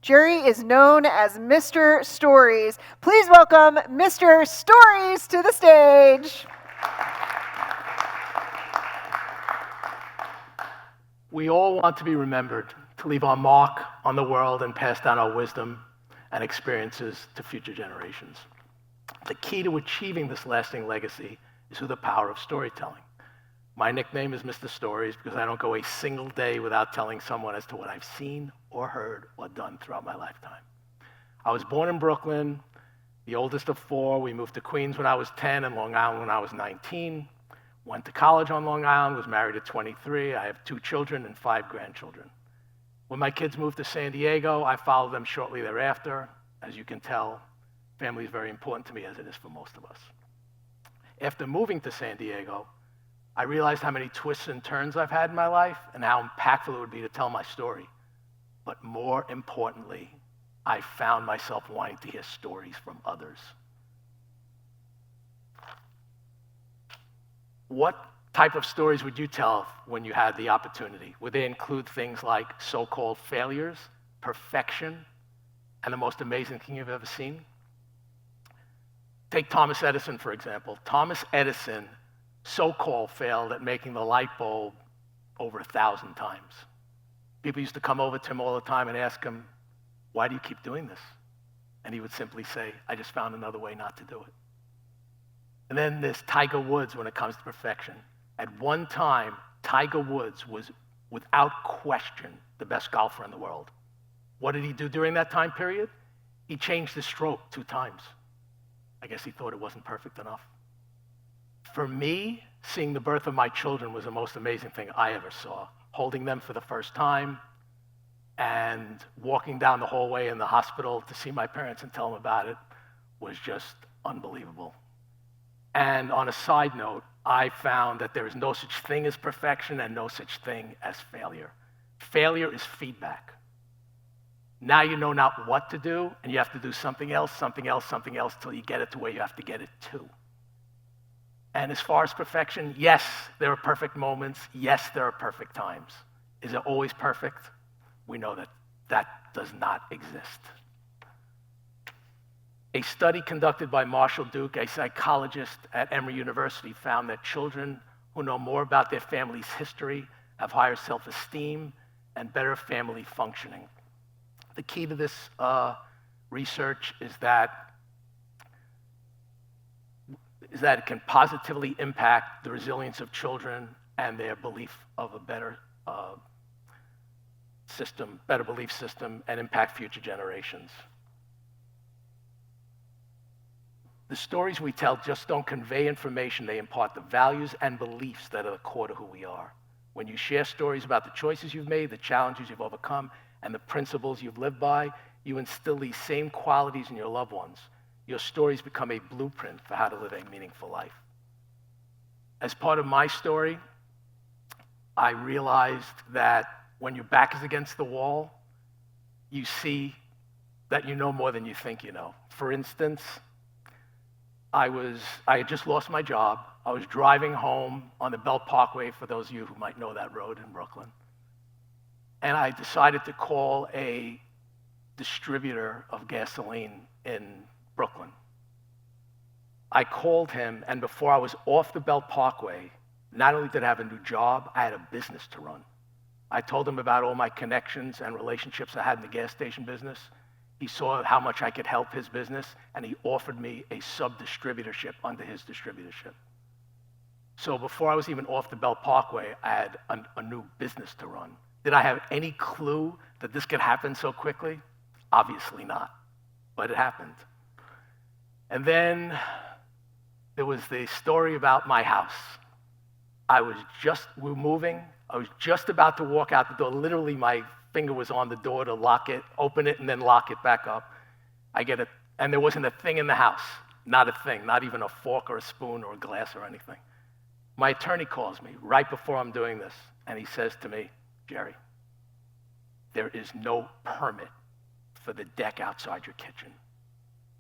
Jerry is known as Mr. Stories. Please welcome Mr. Stories to the stage. We all want to be remembered, to leave our mark on the world and pass down our wisdom and experiences to future generations. The key to achieving this lasting legacy is through the power of storytelling. My nickname is Mr. Stories because I don't go a single day without telling someone as to what I've seen or heard or done throughout my lifetime. I was born in Brooklyn, the oldest of four. We moved to Queens when I was 10 and Long Island when I was 19. Went to college on Long Island, was married at 23. I have 2 children and 5 grandchildren. When my kids moved to San Diego, I followed them shortly thereafter. As you can tell, family is very important to me, as it is for most of us. After moving to San Diego, I realized how many twists and turns I've had in my life and how impactful it would be to tell my story. But more importantly, I found myself wanting to hear stories from others. What type of stories would you tell when you had the opportunity? Would they include things like so-called failures, perfection, and the most amazing thing you've ever seen? Take Thomas Edison, for example. Thomas Edison so-called failed at making the light bulb over 1,000 times. People used to come over to him all the time and ask him, "Why do you keep doing this?" And he would simply say, "I just found another way not to do it." And then there's Tiger Woods when it comes to perfection. At one time, Tiger Woods was, without question, the best golfer in the world. What did he do during that time period? He changed his stroke 2 times. I guess he thought it wasn't perfect enough. For me, seeing the birth of my children was the most amazing thing I ever saw. Holding them for the first time and walking down the hallway in the hospital to see my parents and tell them about it was just unbelievable. And on a side note, I found that there is no such thing as perfection and no such thing as failure. Failure is feedback. Now you know not what to do, and you have to do something else, something else, something else, till you get it to where you have to get it to. And as far as perfection, yes, there are perfect moments. Yes, there are perfect times. Is it always perfect? We know that that does not exist. A study conducted by Marshall Duke, a psychologist at Emory University, found that children who know more about their family's history have higher self-esteem and better family functioning. The key to this research is that it can positively impact the resilience of children and their belief of a better belief system, and impact future generations. The stories we tell just don't convey information, they impart the values and beliefs that are the core to who we are. When you share stories about the choices you've made, the challenges you've overcome, and the principles you've lived by, you instill these same qualities in your loved ones. Your stories become a blueprint for how to live a meaningful life. As part of my story, I realized that when your back is against the wall, you see that you know more than you think you know. For instance, I had just lost my job. I was driving home on the Belt Parkway, for those of you who might know that road in Brooklyn. And I decided to call a distributor of gasoline in Brooklyn. I called him, and before I was off the Belt Parkway, not only did I have a new job, I had a business to run. I told him about all my connections and relationships I had in the gas station business. He saw how much I could help his business, and he offered me a sub-distributorship under his distributorship. So before I was even off the Belt Parkway, I had a new business to run. Did I have any clue that this could happen so quickly? Obviously not, but it happened. And then there was the story about my house. We were moving. I was just about to walk out the door. Literally, my finger was on the door to lock it, open it, and then lock it back up. And there wasn't a thing in the house. Not a thing, not even a fork or a spoon or a glass or anything. My attorney calls me right before I'm doing this, and he says to me, "Jerry, there is no permit for the deck outside your kitchen.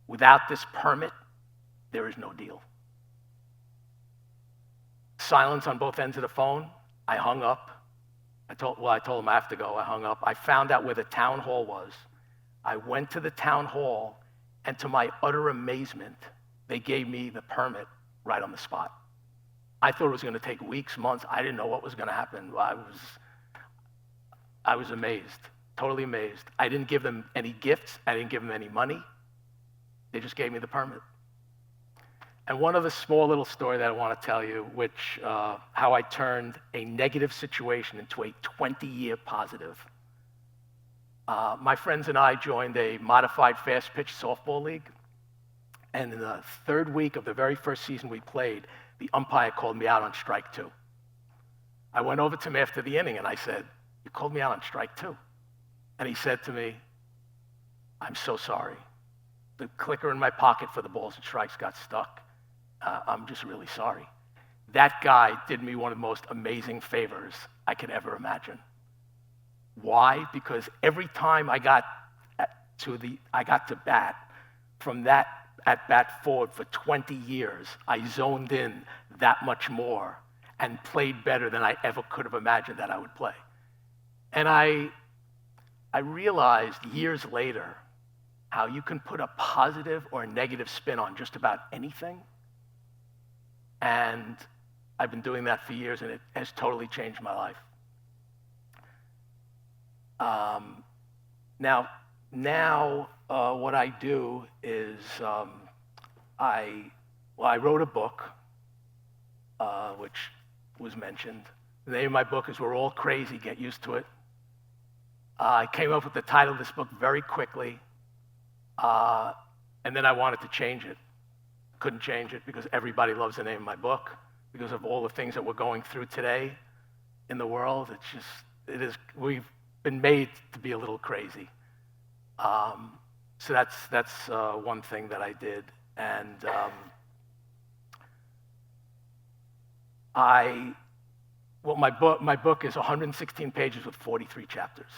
Without this permit, there is no deal." Silence on both ends of the phone. I hung up. I told him I have to go. I hung up. I found out where the town hall was. I went to the town hall, and to my utter amazement, they gave me the permit right on the spot. I thought it was going to take weeks, months. I didn't know what was going to happen. I was amazed, totally amazed. I didn't give them any gifts. I didn't give them any money. They just gave me the permit. And one other small little story that I want to tell you, which how I turned a negative situation into a 20-year positive. My friends and I joined a modified fast-pitch softball league. And in the third week of the very first season we played, the umpire called me out on strike 2. I went over to him after the inning and I said, "You called me out on strike 2." And he said to me, "I'm so sorry. The clicker in my pocket for the balls and strikes got stuck. I'm just really sorry." That guy did me one of the most amazing favors I could ever imagine. Why? Because every time I got to bat, from that at bat forward for 20 years, I zoned in that much more and played better than I ever could have imagined that I would play. And I realized years later how you can put a positive or a negative spin on just about anything. And I've been doing that for years, and it has totally changed my life. Now, what I do is I wrote a book, which was mentioned. The name of my book is We're All Crazy, Get Used to It. I came up with the title of this book very quickly, and then I wanted to change it. Couldn't change it because everybody loves the name of my book, because of all the things that we're going through today in the world. We've been made to be a little crazy. So that's one thing that I did. And my book is 116 pages with 43 chapters.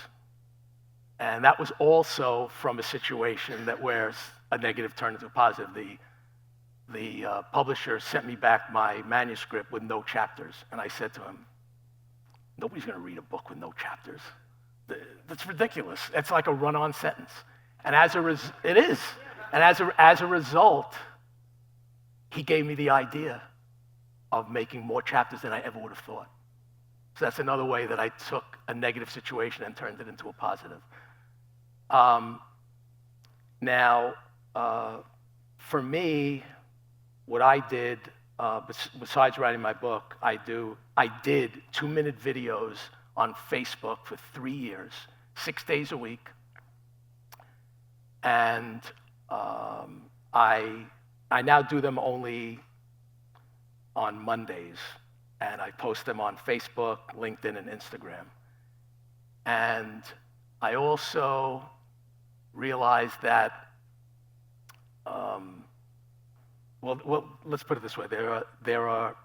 And that was also from a situation that where a negative turned into a positive. The publisher sent me back my manuscript with no chapters. And I said to him, "Nobody's going to read a book with no chapters. That's ridiculous. It's like a run-on sentence." And it is. And as a result, he gave me the idea of making more chapters than I ever would have thought. So that's another way that I took a negative situation and turned it into a positive. For me, what I did, besides writing my book, I did 2-minute videos on Facebook for 3 years, 6 days a week. And I now do them only on Mondays, and I post them on Facebook, LinkedIn, and Instagram. And I also realized that, well, let's put it this way. There are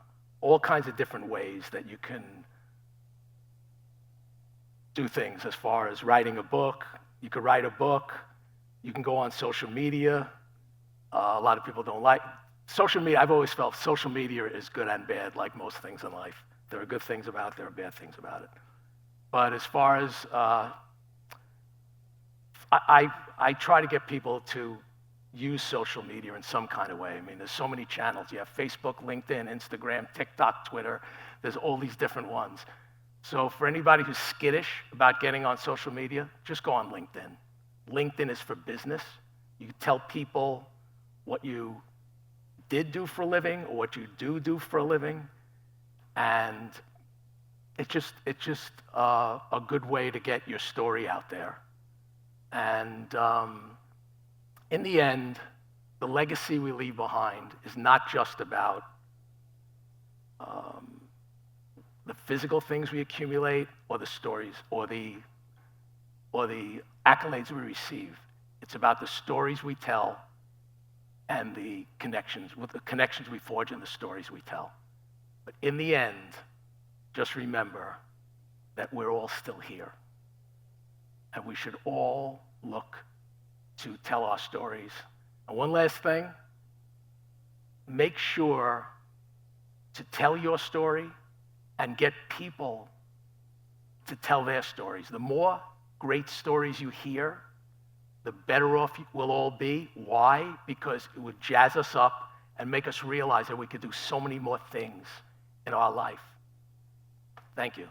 all kinds of different ways that you can do things as far as writing a book. You could write a book. You can go on social media. A lot of people don't like social media. I've always felt social media is good and bad, like most things in life. There are good things about it, there are bad things about it. But as far as, I try to get people to use social media in some kind of way. I mean, there's so many channels. You have Facebook, LinkedIn, Instagram, TikTok, Twitter. There's all these different ones. So for anybody who's skittish about getting on social media, just go on LinkedIn. LinkedIn is for business. You tell people what you did do for a living or what you do for a living. And it's just a good way to get your story out there. And in the end, the legacy we leave behind is not just about the physical things we accumulate or the stories or the accolades we receive. It's about the stories we tell and the connections we forge and the stories we tell. But in the end, just remember that we're all still here. And we should all look to tell our stories. And one last thing, make sure to tell your story and get people to tell their stories. The more great stories you hear, the better off we'll all be. Why? Because it would jazz us up and make us realize that we could do so many more things in our life. Thank you.